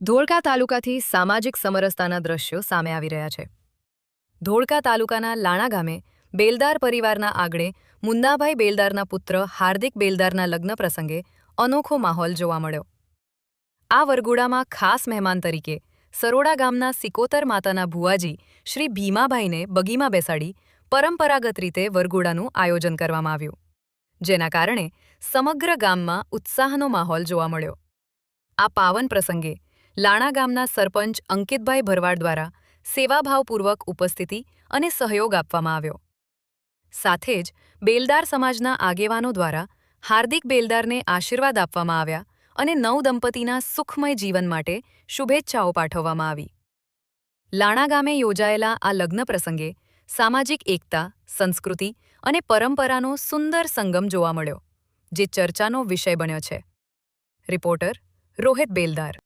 ધોળકા તાલુકાથી સામાજિક સમરસતાના દ્રશ્યો સામે આવી રહ્યા છે. ધોળકા તાલુકાના લાણા ગામે બેલદાર પરિવારના આગળે મુન્નાભાઈ બેલદારના પુત્ર હાર્દિક બેલદારના લગ્ન પ્રસંગે અનોખો માહોલ જોવા મળ્યો. આ વરઘોડામાં ખાસ મહેમાન તરીકે સરોડા ગામના સિકોતર માતાના ભુવાજી શ્રી ભીમાભાઈને બગીમાં બેસાડી પરંપરાગત રીતે વરઘોડાનું આયોજન કરવામાં આવ્યું, જેના કારણે સમગ્ર ગામમાં ઉત્સાહનો માહોલ જોવા મળ્યો. આ પાવન પ્રસંગે લાણા ગામના સરપંચ અંકિતભાઈ ભરવાડ દ્વારા સેવાભાવપૂર્વક ઉપસ્થિતિ અને સહયોગ આપવામાં આવ્યો. સાથે જ બેલદાર સમાજના આગેવાનો દ્વારા હાર્દિક બેલદારને આશીર્વાદ આપવામાં આવ્યા અને નવદંપતીના સુખમય જીવન માટે શુભેચ્છાઓ પાઠવવામાં આવી. લાણા ગામે યોજાયેલા આ લગ્ન પ્રસંગે સામાજિક એકતા, સંસ્કૃતિ અને પરંપરાનો સુંદર સંગમ જોવા મળ્યો, જે ચર્ચાનો વિષય બન્યો છે. રિપોર્ટર રોહિત બેલદાર.